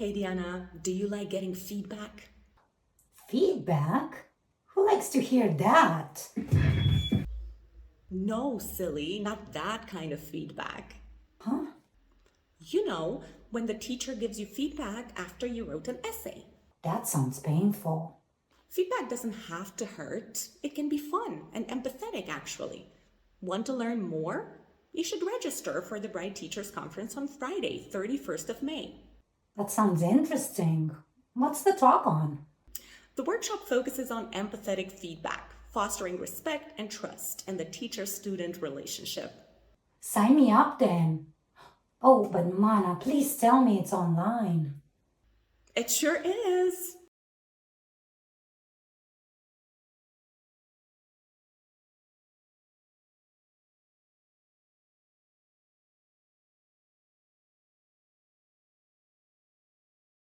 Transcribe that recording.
Hey Diana, do you like getting feedback? Feedback? Who likes to hear that? No, silly, not that kind of feedback. Huh? You know, when the teacher gives you feedback after you wrote an essay. That sounds painful. Feedback doesn't have to hurt. It can be fun and empathetic, actually. Want to learn more? You should register for the Bright Teachers Conference on Friday, 31st of May. That sounds interesting. What's the talk on? The workshop focuses on empathetic feedback, fostering respect and trust in the teacher-student relationship. Sign me up then. Oh, but Mana, please tell me it's online. It sure is.